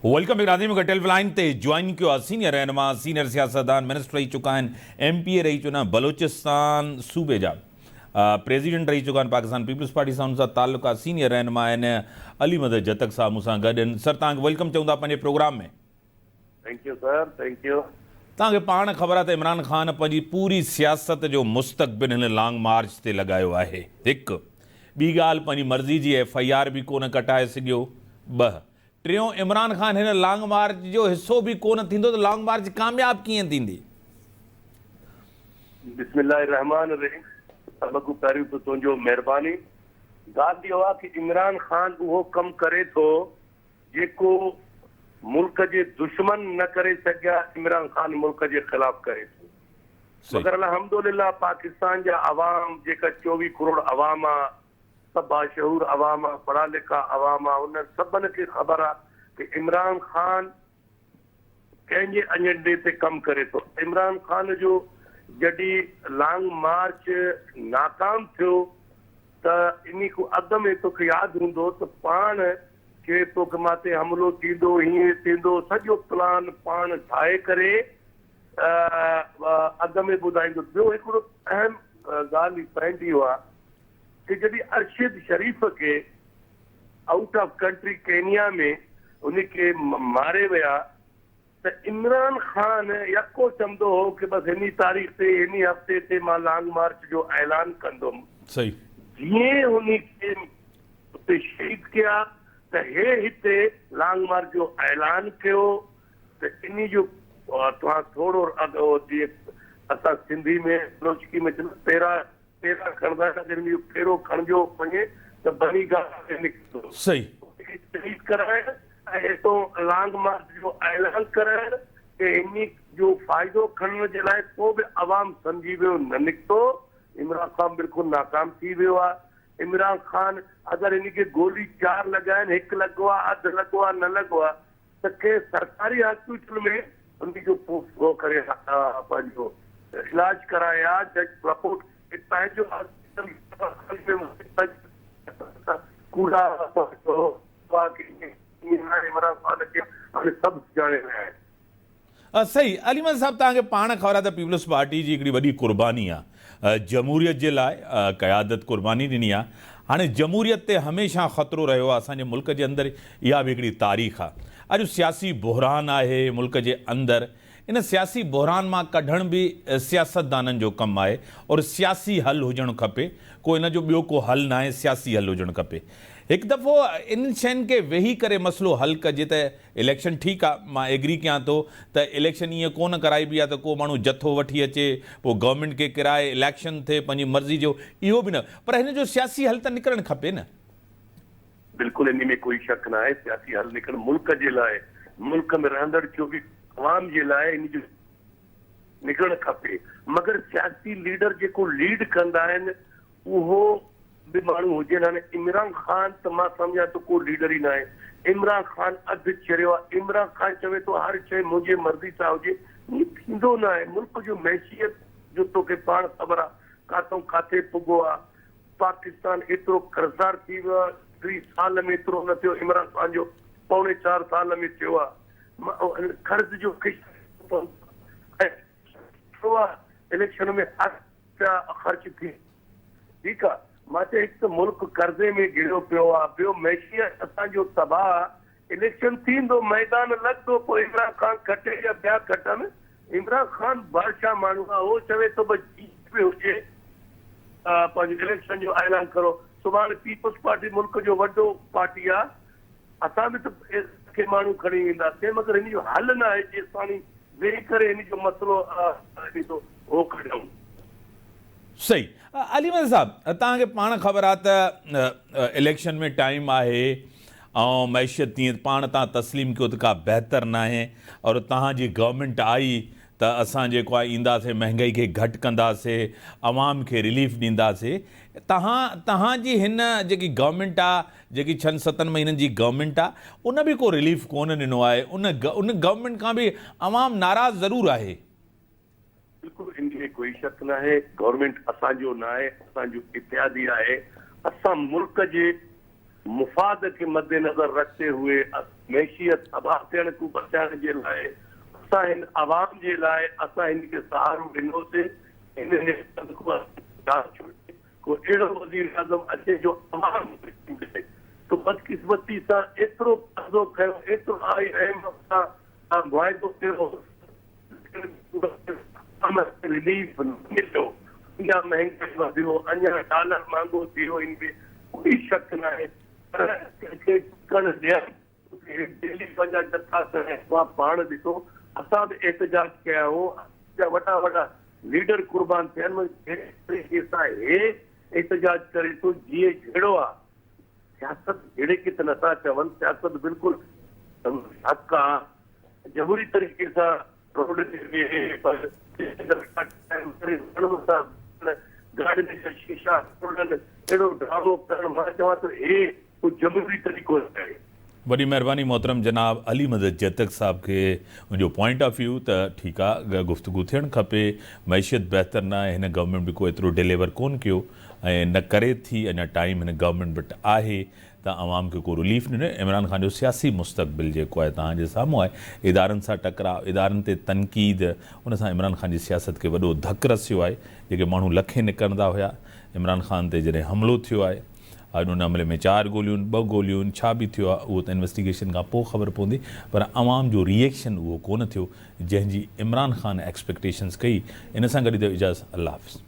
Welcome Eradi में telephone line ते join किया senior रहनुमा सीनियर सियासतदान मिनिस्टर रही चुका हैं MP रही चुका बलोचिस्तान सूबे जा प्रेसिडेंट रही चुका पाकिस्तान पीपल्स पार्टी से उनसा ताल्लुका सीनियर रहनुमा अली मदद जतक साहब मूसा गॾु सर तक वेलकम चूँ पंहिंजे प्रोग्राम में। Thank U sir, thank U. तव्हांखे पाण ख़बर आहे इमरान खान पंहिंजी पूरी सियासत जो मुस्तक़बिल हिन लॉन्ग मार्च ते लगायो आहे। हिकु ॿी ॻाल्हि पंहिंजी मर्ज़ी जी FIR भी कोन कटाए सघियो। ॿ टियों इमरान खान हिन लॉन्ग मार्च जो हिस्सो भी कोन थींदो त लॉन्ग मार्च कामयाब कीअं थींदी? बिस्मिल्लाहिर्रहमानिर्रहीम। सबको पहिरियों तो तुंहिंजो महिरबानी। ॻाल्हि इहो आहे कि इमरान खान उहो कमु करे थो जेको मुल्क जे दुश्मन न करे सघिया। इमरान खान मुल्क जे ख़िलाफ़ करे थो। मगर अल्हम्दुलिल्लाह पाकिस्तान जा अवाम जेका 24 करोड़ अवाम आहे, सब बाशऊर अवाम आहे, पढ़ा लिखा अवाम आहे, उन सभिनी खे ख़बर आहे कि इमरान खान कंहिंजे एजेंडे ते कमु करे थो। इमरान खान जो जॾहिं लॉन्ग मार्च नाकाम थियो त इन को अॻु में तोखे यादि हूंदो त पाण चए थो कि माते हमलो थींदो, हीअं थींदो, सॼो प्लान पाण ठाहे करे अॻु में ॿुधाईंदो। ॿियो हिकिड़ो अहम ॻाल्हि पॉइंट इहो आहे कि जॾहिं अरशद शरीफ़ के आउट ऑफ कंट्री केनिया में उनखे मारे विया त इमरान खान यको चवंदो हो कि बस हिन तारीख़ ते हिन हफ़्ते ते मां लॉन्ग मार्च जो ऐलान कंदुमि। सही जीअं उनखे उते शहीद कया त हे हिते लॉन्ग मार्च जो ऐलान कयो त इन जो तव्हां थोरो अॻु जीअं असां सिंधी में बलोचकी में पेरा खणंदा आहियूं, फेरो खणिजो वञे त बनी ॻाल्हि निकिरंदो। सही शहीद कराइण ऐं हितां लॉन्ग मार्च जो ऐलान कराइण कि इन जो फ़ाइदो खणण जे लाइ को बि अवाम सम्झी वियो न निकितो। इमरान खान बिल्कुलु नाकाम थी वियो आहे। इमरान खान अगरि इनखे गोली 4 लॻाइनि, 1 लॻो आहे, अधु लॻो आहे, न लॻो आहे त के सरकारी हॉस्पिटल में उनजो पोइ करे पंहिंजो इलाज कराया। जज रिपोर्ट पंहिंजो कूड़ा इमरान खान खे हाणे सभु ॼाणे रहिया आहिनि। सही अलीमद साहब तव्हांखे पाण ख़बर आहे त पीपल्स पार्टी जी हिकिड़ी वॾी कुर्बानी आहे जमहूरियत जे लाइ क़यादत कुर्बानी ॾिनी आहे। हाणे जमहूरियत ते हमेशह ख़तरो रहियो आहे असांजे मुल्क जे अंदरि। इहा बि हिकिड़ी तारीख़ आहे। अॼु सियासी बहरान आहे मुल्क जे अंदरि। इन सियासी बहरान मां कढण बि सियासतदाननि जो कमु आहे और सियासी हल हुजणु खपे। को इन जो ॿियो को हल न आहे, सियासी हल हुजणु खपे। हिकु दफ़ो इन शयुनि खे वेही करे मसइलो हल कजे त इलेक्शन ठीकु आहे, मां एग्री कयां थो त इलेक्शन ईअं कोन कराइबी आहे त को माण्हू जथो वठी अचे पोइ गवर्नमेंट खे किराए इलेक्शन थिए पंहिंजी मर्ज़ी जो, इहो बि न, पर हिन जो सियासी हल त निकिरणु खपे न। बिल्कुलु इन में कोई शक न आहे। सियासी हल निकिरणु मुल्क जे लाइ, मुल्क में रहंदड़ जो बि अवाम जे लाइ इन जो निकिरणु खपे। मगर सियासी लीडर जेको लीड कंदा आहिनि उहो बि माण्हू हुजनि। हाणे इमरान खान त मां सम्झां थो को लीडर ई न आहे। इमरान खान अधु चरियो आहे। इमरान खान चवे थो हर शइ मुंहिंजे मर्ज़ी सां हुजे, ईअं थींदो न आहे। मुल्क जो मैशियत जो तोखे पाण ख़बर आहे काथों काथे पुॻो आहे। पाकिस्तान एतिरो कर्ज़दार थी वियो आहे, 3 साल में एतिरो न थियो। इमरान खान जो 4.5 साल में थियो आहे। कर्ज़ जो इलेक्शन में ख़र्च थी, ठीकु आहे। मां चयो हिकु त मुल्क कर्ज़े में घिरियो पियो आहे, ॿियो मैशियत असांजो तबाह। इलेक्शन थींदो, मैदान लॻंदो, पोइ इमरान खान खटे या ॿिया खटनि। इमरान खान बादशाह माण्हू आहे, उहो चवे थो भई जीत बि हुजे पंहिंजो इलेक्शन जो ऐलान करो। सुभाणे पीपल्स पार्टी मुल्क जो वॾो पार्टी आहे, असां बि त के माण्हू खणी ईंदासीं, मगर हिन जो हल न आहे जेसि ताईं वेही करे हिन जो मसइलो हो कढूं। सही अलीमद साहब तव्हांखे पाण ख़बर आहे त इलेक्शन में टाइम आहे ऐं मैशियत तीअं पाण तव्हां तस्लीम कयो त का बहितर न आहे और तव्हांजी गवर्नमेंट आई त असां जेको आहे ईंदासीं, महांगाई खे घटि कंदासीं, अवाम खे रिलीफ ॾींदासीं। तव्हांजी हिन जेकी गवर्नमेंट आहे, जेकी 6-7 महीननि जी गवर्नमेंट आहे, उन बि को रिलीफ कोन ॾिनो आहे। उन गवर्नमेंट खां बि अवाम नाराज़ ज़रूरु आहे। बिल्कुलु इन में कोई शक न आहे। गवर्नमेंट असांजो न आहे, असांजो इत्यादी आहे। असां मुल्क जे मुफ़ाद के मद्देनज़र रखते हुए मैशियत तबाह थियण को बचाइण जे लाइ असां हिन आवाम जे लाइ असां हिन खे सहारो ॾिनोसीं। हिन को अहिड़ो वज़ीर आज़म अचे जो आवाम खे तो बदकिस्मती सां एतिरो क़ब्ज़ो कयो, एतिरो आई रहमत सां मुआइदो कयो, रिलीफ न मिलियो, अञा महांगाई वधियो, अञा डॉलर महांगो थियो, इन में कोई शक न आहे। दिल्ली पंहिंजा जथा मां पाण ॾिठो, असां बि एहतजाज कया हो, वॾा वॾा लीडर कुर्बान थियनि तरीक़े सां हे एहतजाज करे थो जीअं जहिड़ो आहे। सियासत जहिड़े के त नथा चवनि, सियासत बिल्कुलु हक़ आहे, जमहूरी तरीक़े सां रोड गाॾी में शीशा तोड़नि, अहिड़ो ड्रामो करणु, मां चवां थो हे को जमहूरी तरीक़ो न आहे। वॾी महिरबानी मोहतरम जनाब अली मदद जतक साहब खे मुंहिंजो पॉइंट ऑफ व्यू त ठीकु आहे, गुफ़्तगू थियणु खपे। मैशियत बहितर न आहे, हिन गवर्नमेंट बि को एतिरो डिलीवर कोन कयो ऐं न करे थी, अञा टाइम हिन गवर्नमेंट वटि आहे त आवाम खे को रिलीफ ॾिनो। इमरान ख़ान जो सियासी मुस्तक़बिल जेको आहे तव्हांजे साम्हूं आहे, इदारनि सां टकराव, इदारनि ते तनक़ीद, उन सां इमरान ख़ान जी सियासत खे वॾो धकु रसियो आहे। जेके माण्हू लखे निकिरंदा हुया इमरान ख़ान ते जॾहिं हमिलो थियो आहे, उन हमले में 4 गोलियूं 2 गोलियूं छा बि थियो आहे उहो त इन्वेस्टिगेशन खां पोइ ख़बर पवंदी, पर आवाम जो रिएक्शन उहो कोन थियो जंहिंजी इमरान ख़ान एक्सपेक्टेशन्स कई। इन सां गॾु इजाज़त, अल्लाह हाफ़िज़।